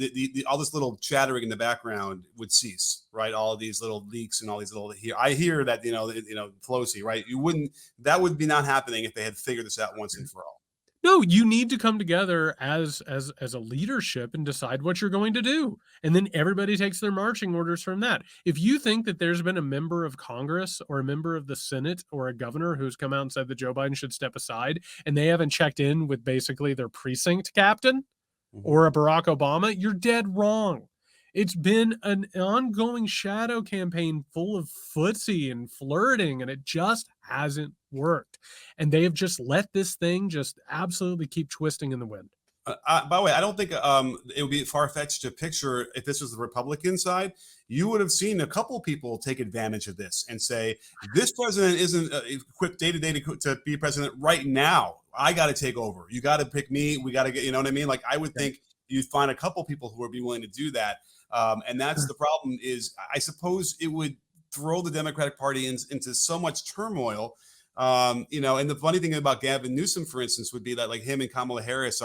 all this little chattering in the background would cease, right? All of these little leaks and all these little here. I hear that Pelosi, right? You wouldn't that would be not happening if they had figured this out once and for all. no, you need to come together as a leadership and decide what you're going to do. And then everybody takes their marching orders from that. If you think that there's been a member of Congress or a member of the Senate or a governor who's come out and said that Joe Biden should step aside and they haven't checked in with basically their precinct captain Mhm. or a Barack Obama, you're dead wrong. It's been an ongoing shadow campaign full of footsie and flirting, and it just hasn't worked. And they have just let this thing just absolutely keep twisting in the wind. By the way, I don't think it would be far fetched to picture if this was the Republican side. You would have seen a couple people take advantage of this and say, "This president isn't equipped day to day to be president right now. I got to take over. You got to pick me. We got to get." You know what I mean? Like I would think you'd find a couple people who would be willing to do that. And that's the problem. Is I suppose it would throw the Democratic Party into so much turmoil. And the funny thing about Gavin Newsom, for instance, would be that like him and Kamala Harris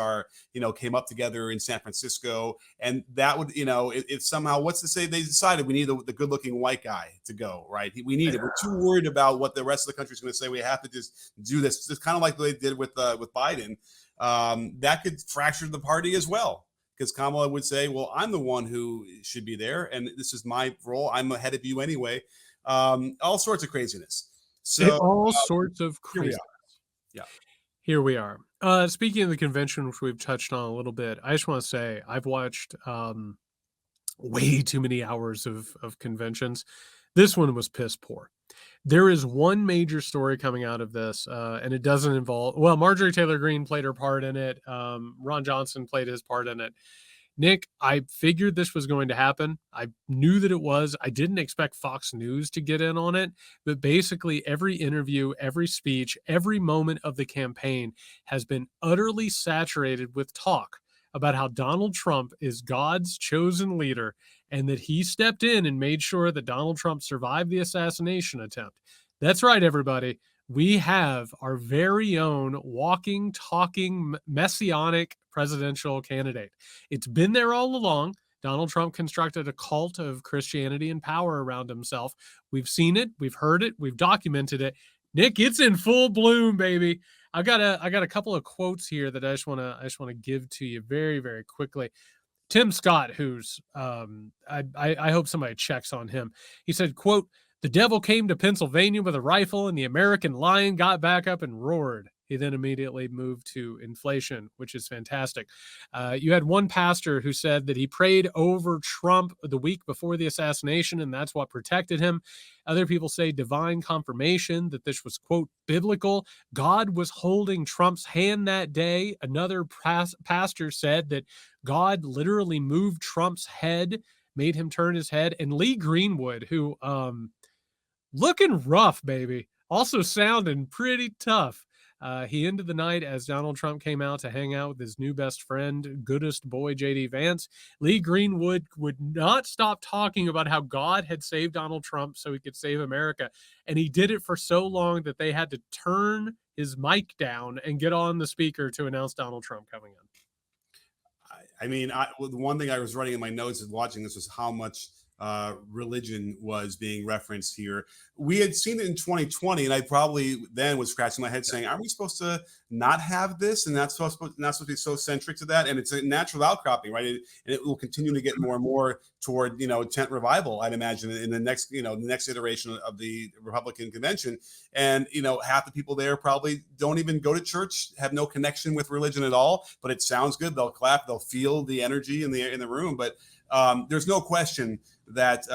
came up together in San Francisco, and that would, if somehow, what's to say they decided we need the good looking white guy to go, right? We need it. We're too worried about what the rest of the country is going to say. We have to just do this. It's kind of like they did with Biden. That could fracture the party as well. Because Kamala would say, well, I'm the one who should be there, and this is my role. I'm ahead of you anyway. All sorts of craziness. So All sorts of here we crazy. are. Yeah. Here we are. Speaking of the convention, which we've touched on a little bit, I just want to say I've watched way too many hours of conventions. This one was piss poor. There is one major story coming out of this, and it doesn't involve, well, Marjorie Taylor Greene played her part in it. Ron Johnson played his part in it. Nick, I figured this was going to happen. I knew that it was. I didn't expect Fox News to get in on it, but basically every interview, every speech, every moment of the campaign has been utterly saturated with talk about how Donald Trump is God's chosen leader and that he stepped in and made sure that Donald Trump survived the assassination attempt. That's right, everybody. We have our very own walking, talking, messianic presidential candidate. It's been there all along. Donald Trump constructed a cult of Christianity and power around himself. We've seen it, we've heard it, we've documented it. Nick, it's in full bloom, baby. I got a couple of quotes here that I just want to give to you very, very quickly. Tim Scott, who's I hope somebody checks on him. He said, quote, "The devil came to Pennsylvania with a rifle and the American lion got back up and roared." He then immediately moved to inflation, which is fantastic. You had one pastor who said that he prayed over Trump the week before the assassination, and that's what protected him. Other people say divine confirmation, that this was, quote, biblical. God was holding Trump's hand that day. Another pastor said that God literally moved Trump's head, made him turn his head. And Lee Greenwood, who looking rough, baby, also sounding pretty tough. He ended the night as Donald Trump came out to hang out with his new best friend, goodest boy, J.D. Vance. Lee Greenwood would not stop talking about how God had saved Donald Trump so he could save America. And he did it for so long that they had to turn his mic down and get on the speaker to announce Donald Trump coming in. The one thing I was writing in my notes and watching this was how much religion was being referenced here. We had seen it in 2020, and I probably then was scratching my head saying, "Are we supposed to not have this?" And that's not supposed to be so centric to that. And it's a natural outcropping, right? And it will continue to get more and more toward tent revival, I'd imagine, in the next the next iteration of the Republican convention. And half the people there probably don't even go to church, have no connection with religion at all. But it sounds good. They'll clap. They'll feel the energy in the room. But there's no question that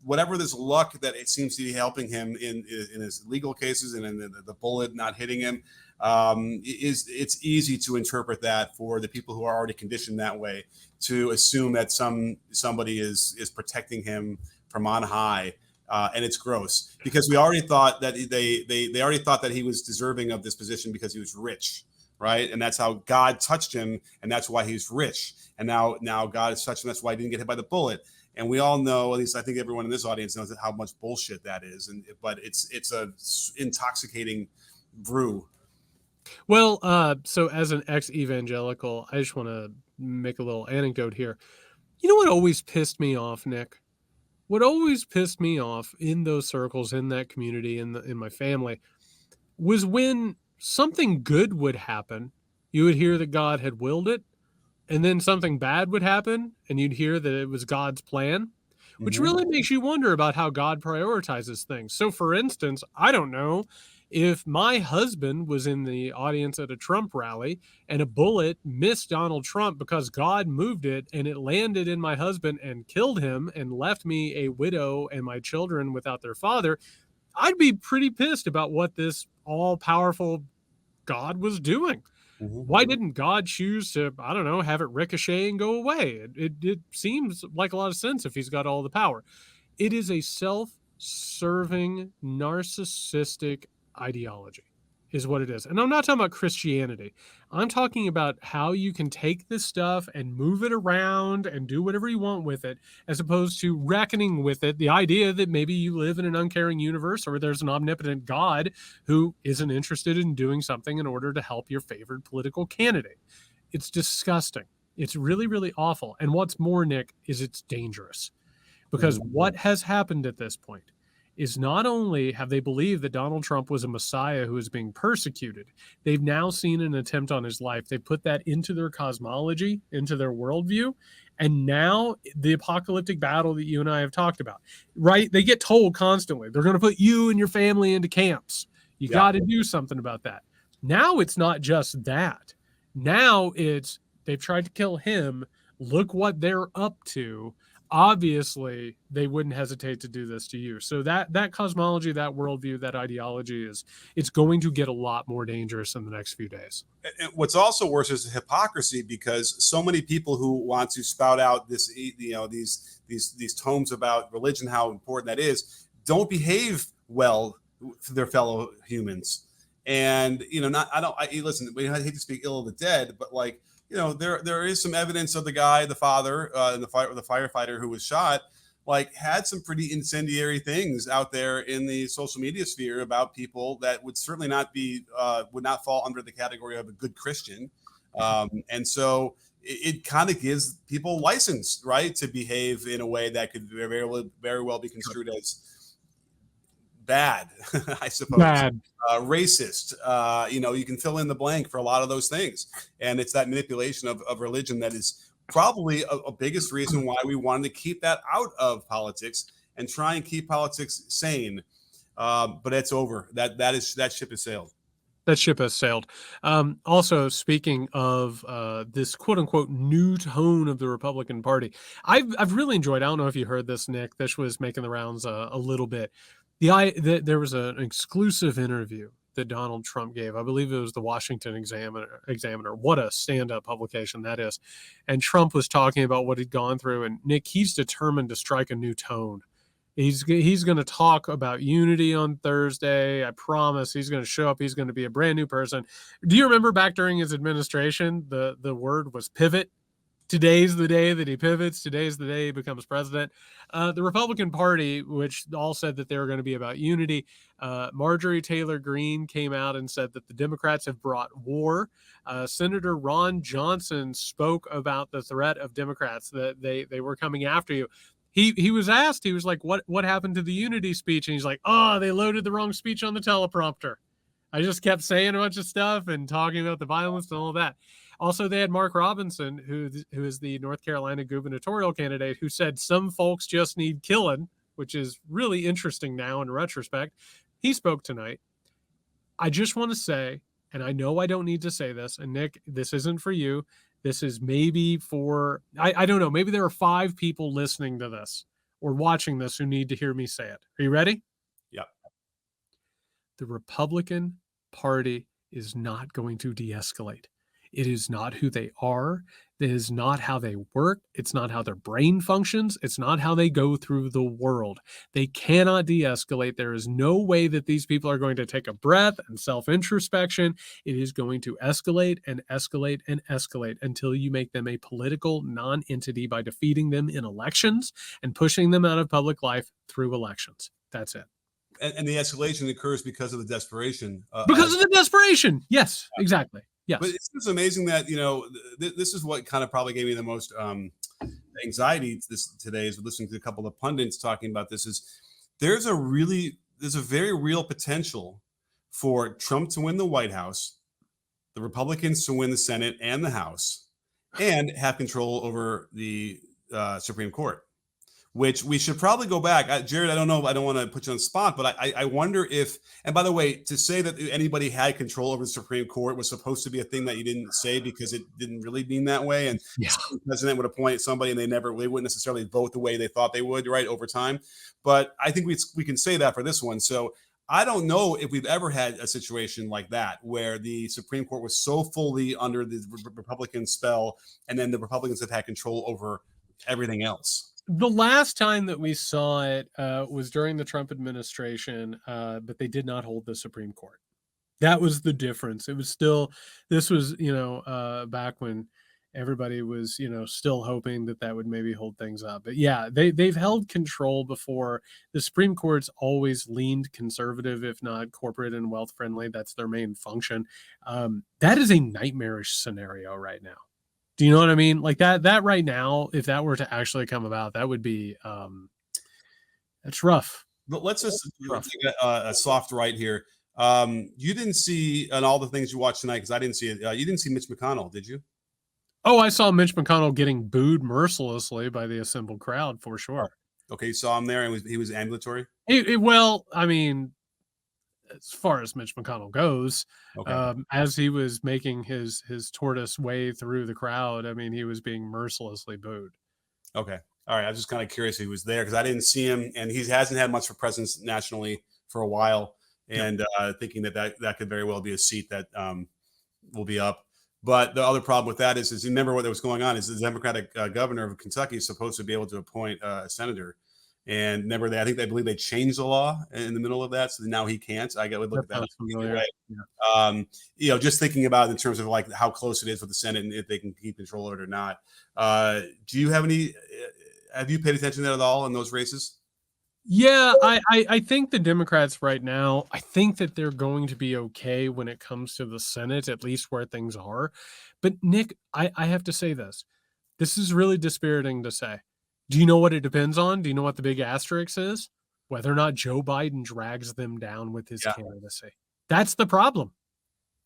whatever this luck that it seems to be helping him in his legal cases and in the bullet not hitting him, it's easy to interpret that for the people who are already conditioned that way to assume that somebody is protecting him from on high. And it's gross because we already thought that they already thought that he was deserving of this position because he was rich, right? And that's how God touched him, and that's why he's rich. And now God has touched him. That's why he didn't get hit by the bullet. And we all know, at least I think everyone in this audience knows how much bullshit that is. But it's a intoxicating brew. Well, so as an ex-evangelical, I just want to make a little anecdote here. You know what always pissed me off, Nick? What always pissed me off in those circles, in that community, in my family, was when something good would happen, you would hear that God had willed it, and then something bad would happen, and you'd hear that it was God's plan, which really makes you wonder about how God prioritizes things. So, for instance, I don't know if my husband was in the audience at a Trump rally and a bullet missed Donald Trump because God moved it and it landed in my husband and killed him and left me a widow and my children without their father, I'd be pretty pissed about what this all-powerful God was doing. Why didn't God choose to, I don't know, have it ricochet and go away? It seems like a lot of sense if he's got all the power. It is a self-serving, narcissistic ideology is what it is. And I'm not talking about Christianity. I'm talking about how you can take this stuff and move it around and do whatever you want with it, as opposed to reckoning with it. The idea that maybe you live in an uncaring universe or there's an omnipotent God who isn't interested in doing something in order to help your favored political candidate. It's disgusting. It's really, really awful. And what's more, Nick, is it's dangerous. Because what has happened at this point is not only have they believed that Donald Trump was a messiah who was being persecuted, they've now seen an attempt on his life. They put that into their cosmology, into their worldview. And now the apocalyptic battle that you and I have talked about, right? They get told constantly, they're going to put you and your family into camps. You got to do something about that. Now it's not just that. Now it's they've tried to kill him. Look what they're up to. Obviously, they wouldn't hesitate to do this to you. So that cosmology, that worldview, that ideology it's going to get a lot more dangerous in the next few days. And what's also worse is the hypocrisy, because so many people who want to spout out this, these tomes about religion, how important that is, don't behave well to their fellow humans. And listen. We hate to speak ill of the dead, but like, there is some evidence of the guy, the father, the firefighter who was shot, like had some pretty incendiary things out there in the social media sphere about people that would certainly not be, would not fall under the category of a good Christian. And so it kind of gives people license, right, to behave in a way that could very well be construed as bad, I suppose. Bad. Racist, you can fill in the blank for a lot of those things. And it's that manipulation of religion that is probably a biggest reason why we wanted to keep that out of politics and try and keep politics sane. But it's over. That ship has sailed. That ship has sailed. Also, speaking of this quote unquote new tone of the Republican Party, I've really enjoyed. I don't know if you heard this, Nick. This was making the rounds a little bit. There was an exclusive interview that Donald Trump gave. I believe it was the Washington Examiner. What a stand-up publication that is. And Trump was talking about what he'd gone through. And Nick, he's determined to strike a new tone. He's going to talk about unity on Thursday. I promise he's going to show up. He's going to be a brand new person. Do you remember back during his administration, the word was pivot? Today's the day that he pivots. Today's the day he becomes president. The Republican Party, which all said that they were going to be about unity, Marjorie Taylor Greene came out and said that the Democrats have brought war. Senator Ron Johnson spoke about the threat of Democrats, that they were coming after you. he was asked, he was like, what happened to the unity speech? And he's like, oh, they loaded the wrong speech on the teleprompter. I just kept saying a bunch of stuff and talking about the violence and all that. Also, they had Mark Robinson, who is the North Carolina gubernatorial candidate, who said some folks just need killing, which is really interesting now in retrospect. He spoke tonight. I just want to say, and I know I don't need to say this, and Nick, this isn't for you. This is maybe for, I don't know, maybe there are 5 people listening to this or watching this who need to hear me say it. Are you ready? Yeah. The Republican Party is not going to de-escalate. It is not who they are. It is not how they work. It's not how their brain functions. It's not how they go through the world. They cannot de-escalate. There is no way that these people are going to take a breath and self-introspection. It is going to escalate and escalate and escalate until you make them a political non-entity by defeating them in elections and pushing them out of public life through elections. That's it. And the escalation occurs because of the desperation. Because of the desperation. Yes, exactly. Yes. But it's just amazing that, this is what kind of probably gave me the most anxiety today is listening to a couple of pundits talking about this. Is there's a very real potential for Trump to win the White House, the Republicans to win the Senate and the House, and have control over the Supreme Court. Which we should probably go back. Jared, I don't know. I don't want to put you on the spot, but I wonder if, and by the way, to say that anybody had control over the Supreme Court was supposed to be a thing that you didn't say because it didn't really mean that way. And the president would appoint somebody and they wouldn't necessarily vote the way they thought they would, right, over time. But I think we can say that for this one. So I don't know if we've ever had a situation like that where the Supreme Court was so fully under the Republican spell and then the Republicans have had control over everything else. The last time that we saw it was during the Trump administration, but they did not hold the Supreme Court. That was the difference. It was still, this was, back when everybody was, still hoping that would maybe hold things up. But yeah, they've held control before. The Supreme Court's always leaned conservative, if not corporate and wealth friendly. That's their main function. That is a nightmarish scenario right now. Do you know what I mean? Like that right now, if that were to actually come about, that would be, that's rough. But let's just take a soft right here. You didn't see on all the things you watched tonight, because I didn't see it. You didn't see Mitch McConnell, did you? Oh, I saw Mitch McConnell getting booed mercilessly by the assembled crowd for sure. Okay, you saw him there, and he was ambulatory. Well, I mean, as far as Mitch McConnell goes, okay. As he was making his tortoise way through the crowd, I mean, he was being mercilessly booed. Okay. All right. I was just kind of curious if he was there because I didn't see him, and he hasn't had much of a presence nationally for a while, and thinking that could very well be a seat that will be up. But the other problem with that is you remember what was going on is the Democratic governor of Kentucky is supposed to be able to appoint a senator. And remember, I believe they changed the law in the middle of that, so now he can't. I would look at that either way. Yeah. Just thinking about it in terms of like how close it is with the Senate and if they can keep control of it or not. Do you have any? Have you paid attention to that at all in those races? Yeah, I think the Democrats right now, I think that they're going to be okay when it comes to the Senate, at least where things are. But Nick, I have to say this. This is really dispiriting to say. Do you know what it depends on? Do you know what the big asterisk is? Whether or not Joe Biden drags them down with his candidacy. That's the problem.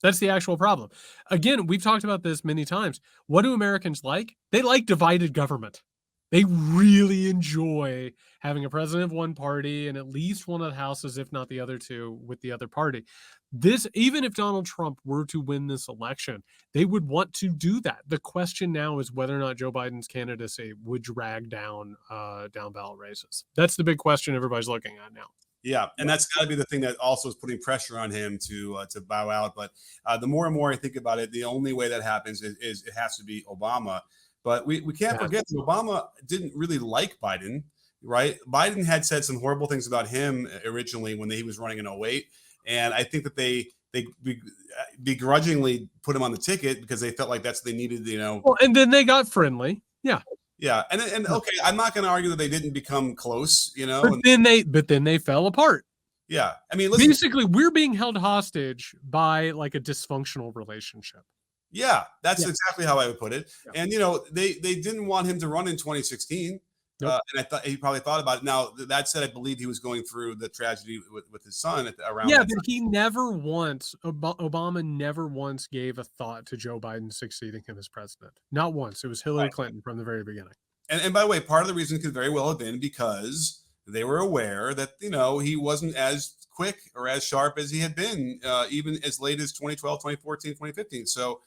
That's the actual problem. Again, we've talked about this many times. What do Americans like? They like divided government. They really enjoy having a president of one party and at least one of the houses, if not the other two, with the other party. Even if Donald Trump were to win this election, they would want to do that. The question now is whether or not Joe Biden's candidacy would drag down ballot races. That's the big question everybody's looking at now. Yeah, and that's got to be the thing that also is putting pressure on him to bow out. But the more and more I think about it, the only way that happens is it has to be Obama. But we can't forget that Obama didn't really like Biden, right? Biden had said some horrible things about him originally when he was running in 2008. And I think that they begrudgingly put him on the ticket because they felt like that's what they needed, Well, and then they got friendly. Yeah. Yeah. And okay, I'm not going to argue that they didn't become close, But then they fell apart. Yeah. I mean, basically, we're being held hostage by like a dysfunctional relationship. Yeah, that's exactly how I would put it. Yeah. And, they didn't want him to run in 2016. Nope. And I thought he probably thought about it. Now that said, I believe he was going through the tragedy with his son around Yeah, that but time. he never once Obama never once gave a thought to Joe Biden succeeding him as president. Not once. It was Hillary Clinton from the very beginning. And by the way, part of the reason could very well have been because they were aware that he wasn't as quick or as sharp as he had been even as late as 2012, 2014, 2015. So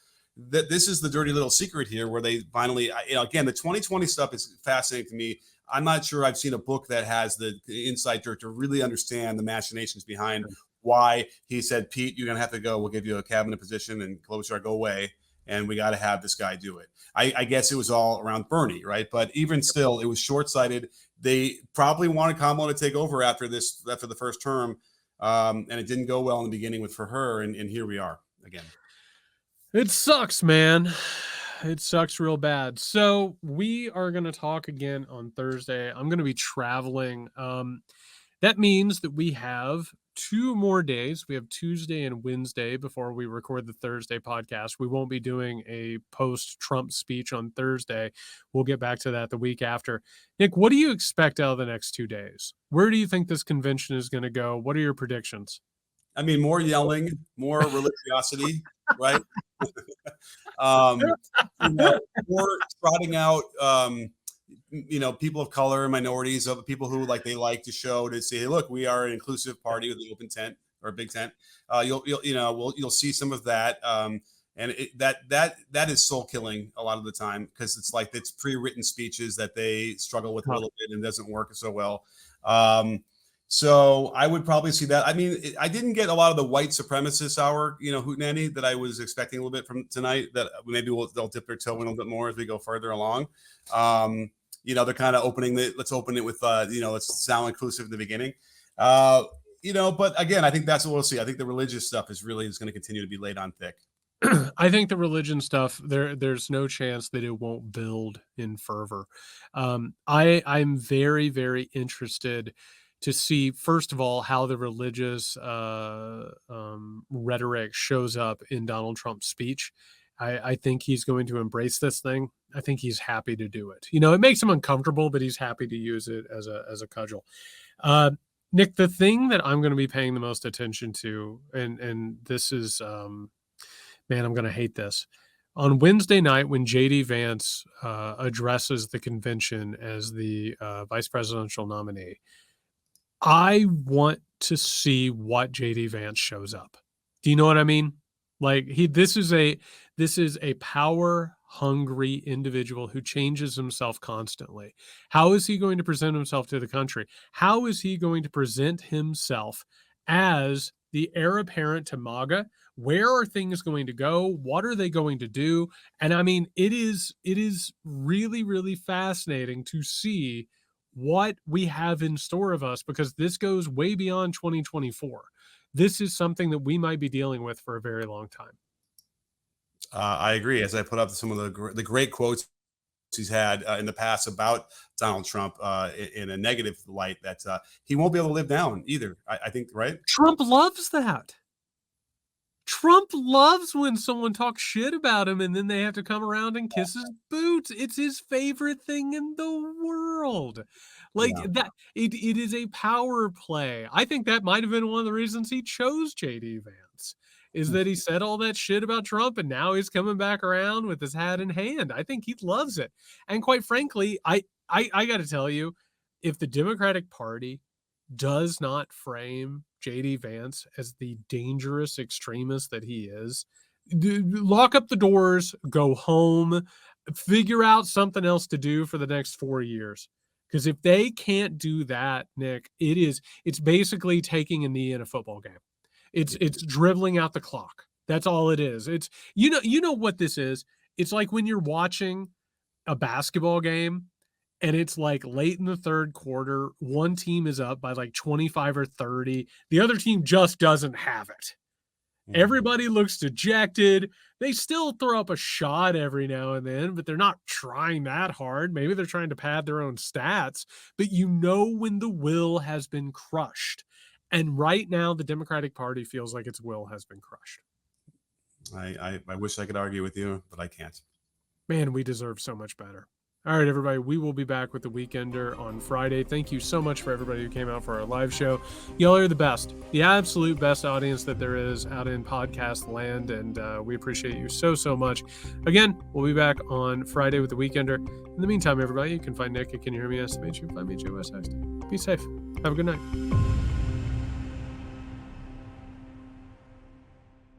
that this is the dirty little secret here where they finally, again, the 2020 stuff is fascinating to me. I'm not sure I've seen a book that has the insight to really understand the machinations behind why he said, Pete, you're going to have to go. We'll give you a cabinet position and Klobuchar, go away. And we got to have this guy do it. I guess it was all around Bernie, right? But even still, it was short-sighted. They probably wanted Kamala to take over after the first term, and it didn't go well in the beginning for her. And here we are again. It sucks, man. It sucks real bad. So we are going to talk again on Thursday. I'm going to be traveling. That means that we have 2 more days. We have Tuesday and Wednesday before we record the Thursday podcast. We won't be doing a post-Trump speech on Thursday. We'll get back to that the week after. Nick, what do you expect out of the next 2 days? Where do you think this convention is going to go? What are your predictions? I mean, more yelling, more religiosity, right? More trotting out, people of color, minorities, of people who they like to show to say, hey, look, we are an inclusive party with an open tent or a big tent. You'll see some of that. And that is soul killing a lot of the time because it's pre-written speeches that they struggle with a little bit and doesn't work so well. So I would probably see that. I mean, I didn't get a lot of the white supremacist hour, hootenanny that I was expecting a little bit from tonight. That maybe they'll dip their toe in a little bit more as we go further along. They're kind of let's open it with, let's sound inclusive in the beginning. But again, I think that's what we'll see. I think the religious stuff is going to continue to be laid on thick. I think the religion stuff, there's no chance that it won't build in fervor. I'm very, very interested to see, first of all, how the religious rhetoric shows up in Donald Trump's speech. I think he's going to embrace this thing. I think he's happy to do it. It makes him uncomfortable, but he's happy to use it as a cudgel. Nick, the thing that I'm going to be paying the most attention to, and this is, man, I'm going to hate this. On Wednesday night, when J.D. Vance addresses the convention as the vice presidential nominee, I want to see what J.D. Vance shows up. Do you know what I mean? This is a power hungry individual who changes himself constantly. How is he going to present himself to the country? How is he going to present himself as the heir apparent to MAGA? Where are things going to go? What are they going to do? And I mean, it is really, really fascinating to see what we have in store of us, because this goes way beyond 2024. This is something that we might be dealing with for a very long time. I agree. As I put up some of the great quotes he's had in the past about Donald Trump in a negative light, that he won't be able to live down either. I think, right? Trump loves that. Trump loves when someone talks shit about him and then they have to come around and kiss his boots. It's his favorite thing in the world. That it is a power play. I think that might have been one of the reasons he chose JD Vance, is that he said all that shit about Trump and now he's coming back around with his hat in hand. I think he loves it. And quite frankly, I got to tell you, if the Democratic Party does not frame JD Vance as the dangerous extremist that he is, lock up the doors, go home, figure out something else to do for the next 4 years. Because if they can't do that, Nick, it's basically taking a knee in a football game. It's dribbling out the clock. That's all it is. It's you know what this is. It's like when you're watching a basketball game and it's late in the third quarter, one team is up by 25 or 30. The other team just doesn't have it. Everybody looks dejected. They still throw up a shot every now and then, but they're not trying that hard. Maybe they're trying to pad their own stats, but when the will has been crushed. And right now, the Democratic Party feels like its will has been crushed. I wish I could argue with you, but I can't. Man, we deserve so much better. All right, everybody, we will be back with The Weekender on Friday. Thank you so much for everybody who came out for our live show. Y'all are the best, the absolute best audience that there is out in podcast land, and we appreciate you so much. Again, we'll be back on Friday with The Weekender. In the meantime, everybody, you can find Nick at Can You Hear Me? Estimate you. Find me, Joe Sexton. Be safe. Have a good night.